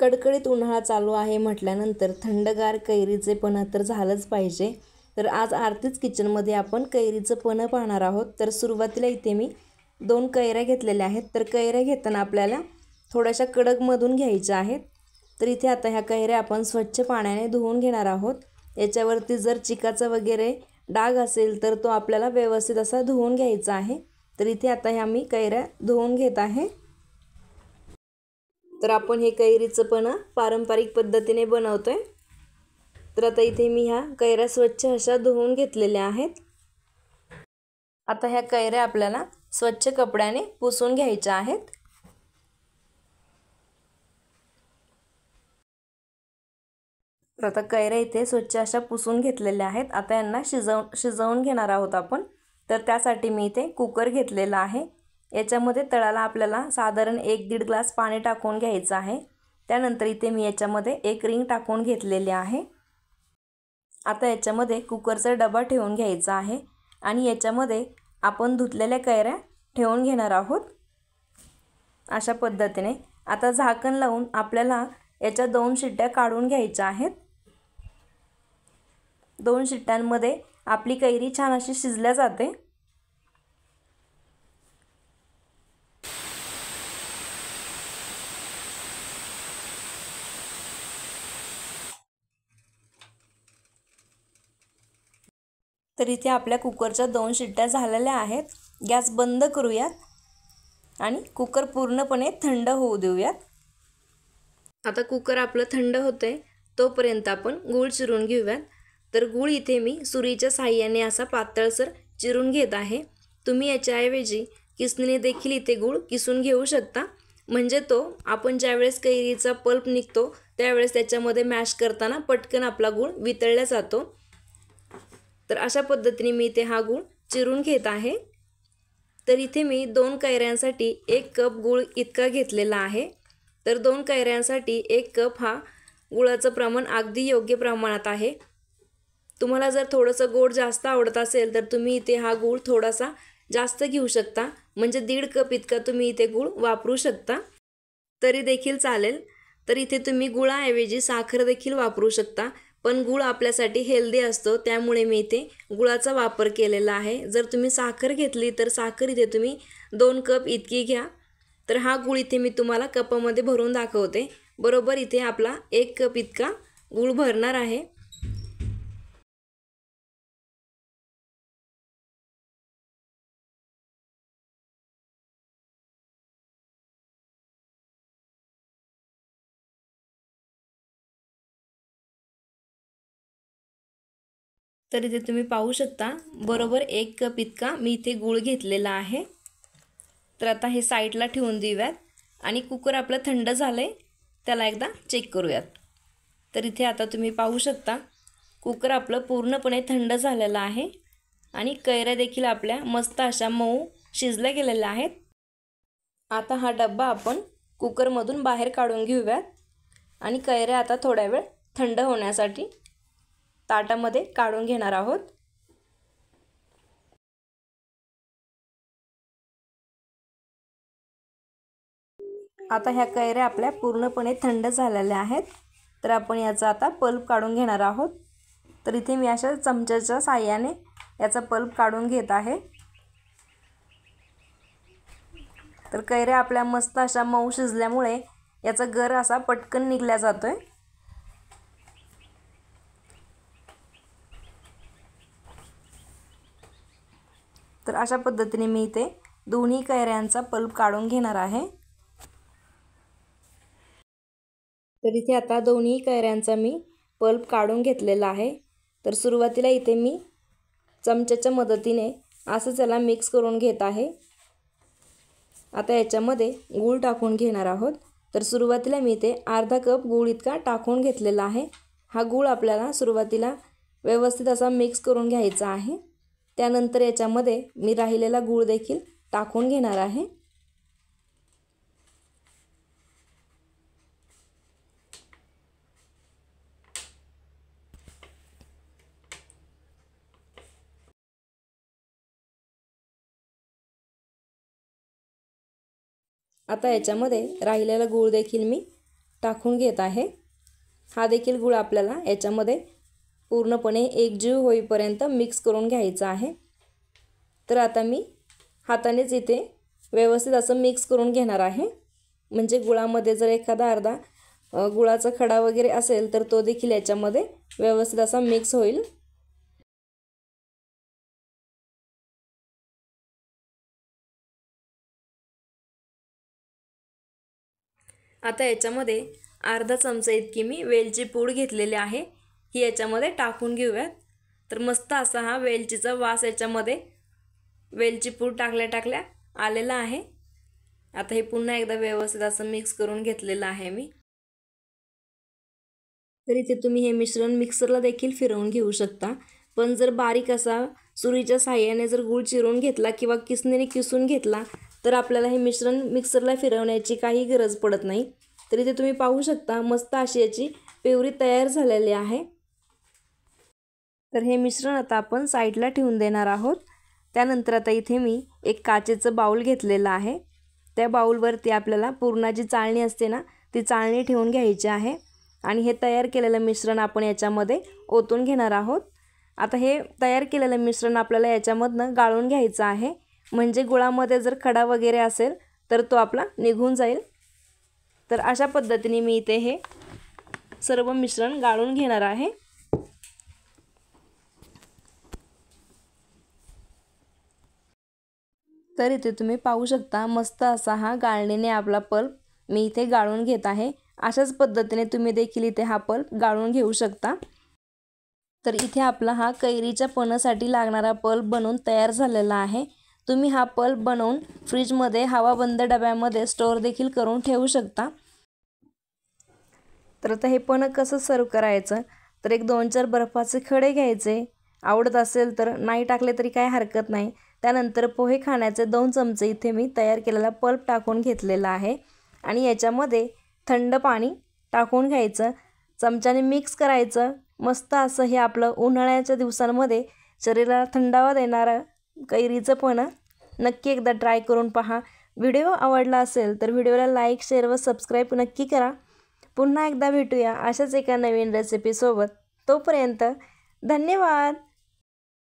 कडकडीत उन्हाळा चालू आहे म्हटल्यानंतर थंडगार कैरीचे पन्ह तर झालंच पाहिजे। तर आज आरतीच किचनमध्ये आपण कैरीचं पन्ह पाहणार आहोत। तर सुरुवातीला इथे मी 2 कैऱ्या घेतलेल्या आहेत। तर कैऱ्या घेताना आपल्याला थोड्याशा कडकमधून घ्यायच्या आहेत। तर इथे आता ह्या कैऱ्या आपण स्वच्छ पाण्याने धुवून घेणार आहोत। याच्यावरती जर चिकाचा वगैरे डाग असेल तर तो आपल्याला व्यवस्थित असा धुवून घ्यायचा आहे। तर इथे आता ह्या मी कैऱ्या धुवून घेत आहे। तर आपण हे कैरीचं पन्ह पारंपरिक पद्धतीने बनवतोय। तर आता इथे मी ह्या कैऱ्या स्वच्छ अशा धुवून घेतलेल्या आहेत। आता ह्या कैऱ्या आपल्याला स्वच्छ कपड्याने पुसून घ्यायच्या आहेत। तर आता कैऱ्या इथे स्वच्छ अशा पुसून घेतलेल्या आहेत। आता यांना शिजवून घेणार आहोत आपण। तर त्यासाठी मी इथे कुकर घेतलेला आहे। याच्यामध्ये तळाला आपल्याला साधारण 1-1.5 ग्लास पाणी टाकून घ्यायचं आहे। त्यानंतर इथे मी याच्यामध्ये 1 रिंग टाकून घेतलेले आहे। आता याच्यामध्ये कुकरचा डबा ठेवून घ्यायचा आहे आणि याच्यामध्ये आपण धुतलेल्या कैऱ्या ठेवून घेणार आहोत अशा पद्धतीने। आता झाकण लावून आपल्याला याच्या 2 शिट्ट्या काढून घ्यायच्या आहेत। 2 शिट्ट्यांमध्ये आपली कैरी छान अशी शिजल्या जाते। तर इथे आपल्या कुकरच्या 2 शिट्ट्या झालेल्या आहेत। गॅस बंद करूयात आणि कुकर पूर्णपणे थंड होऊ देऊयात। आता कुकर आपलं थंड होतंय तोपर्यंत आपण गूळ चिरून घेऊयात। तर गूळ इथे मी सुरीच्या साहाय्याने असा पातळसर चिरून घेत आहे। तुम्ही याच्याऐवजी किसणीने देखील इथे गूळ किसून घेऊ शकता, म्हणजे तो आपण ज्यावेळेस कैरीचा पल्प निघतो त्यावेळेस त्याच्यामध्ये मॅश करताना पटकन आपला गूळ वितळला जातो। तर अशा पद्धतीने मी इथे हा गूळ चिरून घेत आहे। तर इथे मी 2 कैऱ्यांसाठी 1 कप गूळ इतका घेतलेला आहे। तर 2 कैऱ्यांसाठी 1 कप हा गुळाचं प्रमाण अगदी योग्य प्रमाणात आहे। तुम्हाला जर थोडंसं गोड जास्त आवडत असेल तर तुम्ही इथे हा गूळ थोडासा जास्त घेऊ शकता, म्हणजे 1.5 कप इतका तुम्ही इथे गूळ वापरू शकता तरी देखील चालेल। तर इथे तुम्ही गुळाऐवजी साखर देखील वापरू शकता, पण गूळ आपल्यासाठी हेल्दी असतो त्यामुळे मी इथे गुळाचा वापर केलेला आहे। जर तुम्ही साखर घेतली तर साखर इथे तुम्ही 2 कप इतकी घ्या। तर हा गूळ इथे मी तुम्हाला कपामध्ये भरून दाखवते। बरोबर इथे आपला 1 कप इतका गूळ भरणार आहे। तर इथे तुम्ही पाहू शकता बरोबर 1 कप इतका मी इथे गूळ घेतलेला आहे। तर आता हे साईडला ठेवून देऊयात आणि कुकर आपलं थंड झालंय त्याला एकदा चेक करूयात। तर इथे आता तुम्ही पाहू शकता कुकर आपलं पूर्णपणे थंड झालेलं आहे आणि कैऱ्या देखील आपल्या मस्त अशा मऊ शिजल्या गेलेल्या आहेत। आता हा डब्बा आपण कुकरमधून बाहेर काढून घेऊयात आणि कैऱ्या आता थोड्या वेळ थंड होण्यासाठी ताटामध्ये काढून घेणार आहोत। आता ह्या कैऱ्या आपल्या पूर्णपणे थंड झालेल्या आहेत। तर आपण याचा आता पल्प काढून घेणार आहोत। तर इथे मी अशा चमच्याच्या साहाय्याने याचा पल्प काढून घेत आहे। तर कैऱ्या आपल्या मस्त अशा मऊ शिजल्यामुळे याचा गर असा पटकन निघला जातोय। तर अशा पद्धतीने मी इथे दोन्ही कैऱ्यांचा पल्प काढून घेणार आहे। तर इथे आता दोन्ही कैऱ्यांचा मी पल्प काढून घेतलेला आहे। तर सुरुवातीला इथे मी चमच्याच्या मदतीने असं त्याला मिक्स करून घेत आहे। आता याच्यामध्ये गूळ टाकून घेणार आहोत। तर सुरुवातीला मी इथे अर्धा कप गूळ इतका टाकून घेतलेला आहे। हा गूळ आपल्याला सुरुवातीला व्यवस्थित असा मिक्स करून घ्यायचा आहे। त्यानंतर याच्यामध्ये मी राहिलेला गूळ देखील टाकून घेणार आहे। आता याच्यामध्ये राहिलेला गूळ देखील मी टाकून घेत आहे। हा देखील गूळ आपल्याला याच्यामध्ये पूर्णपणे एकजीव होईपर्यंत मिक्स करून घ्यायचा आहे। तर आता मी हातानेच इथे व्यवस्थित असं मिक्स करून घेणार आहे, म्हणजे गुळामध्ये जर एखादा अर्धा गुळाचा खडा वगैरे असेल तर तो देखील याच्यामध्ये व्यवस्थित असा मिक्स होईल। आता याच्यामध्ये अर्धा चमचा इतकी मी वेलची पूड घेतलेली आहे, ही याच्यामध्ये टाकून घेऊयात। तर मस्त असा हा वेलचीचा वास याच्यामध्ये वेलची पूड टाकल्या आलेला आहे। आता हे पुन्हा एकदा व्यवस्थित असं मिक्स करून घेतलेलं आहे मी। तर इथे तुम्ही हे मिश्रण मिक्सरला देखील फिरवून घेऊ शकता, पण जर बारीक असा सुरीच्या साहाय्याने जर गूळ चिरून घेतला किंवा किसणीने किसून घेतला तर आपल्याला हे मिश्रण मिक्सरला फिरवण्याची काही गरज पडत नाही। तर इथे तुम्ही पाहू शकता मस्त अशी याची प्युरी तयार झालेली आहे। तर हे मिश्रण आता आपण साईडला ठेवून देणार आहोत। त्यानंतर आता इथे मी एक काचेचं बाउल घेतलेलं आहे, त्या बाउलवरती आपल्याला पुरणाची चाळणी असते ना, ती चाळणी ठेवून घ्यायची आहे आणि हे तयार केलेलं मिश्रण आपण याच्यामध्ये ओतून घेणार आहोत। आता हे तयार केलेलं मिश्रण आपल्याला याच्यामधनं गाळून घ्यायचं आहे, म्हणजे गुळामध्ये जर खडा वगैरे असेल तर तो आपला निघून जाईल। तर अशा पद्धतीने मी इथे हे सर्व मिश्रण गाळून घेणार आहे। तर इथे तुम्ही पाहू शकता मस्त असा हा गाळणीने आपला पल्प मी इथे गाळून घेत आहे। अशाच पद्धतीने तुम्ही देखील इथे हा पल्प गाळून घेऊ शकता। तर इथे आपला हा कैरीच्या पन्हासाठी लागणारा पल्प बनवून तयार झालेला आहे। तुम्ही हा पल्प बनवून फ्रीजमध्ये हवाबंद डब्यामध्ये स्टोअर देखील करून ठेवू शकता। तर आता हे पन्ह कसं सर्व करायचं, तर एक 2-4 बर्फाचे खडे घ्यायचे, आवडत असेल तर नाही टाकले तरी काही हरकत नाही। त्यानंतर पोहे खाण्याचे 2 चमचे इथे मी तयार केलेला पल्प टाकून घेतलेला आहे आणि याच्यामध्ये थंड पाणी टाकून घ्यायचं, चमच्याने मिक्स करायचं। मस्त असं हे आपलं उन्हाळ्याच्या दिवसांमध्ये शरीराला थंडावा देणारं कैरीचं पन्ह नक्की एकदा ट्राय करून पहा। व्हिडिओ आवडला असेल तर व्हिडिओला लाईक, शेअर व सबस्क्राईब नक्की करा। पुन्हा एकदा भेटूया अशाच एका नवीन रेसिपीसोबत। तोपर्यंत धन्यवाद।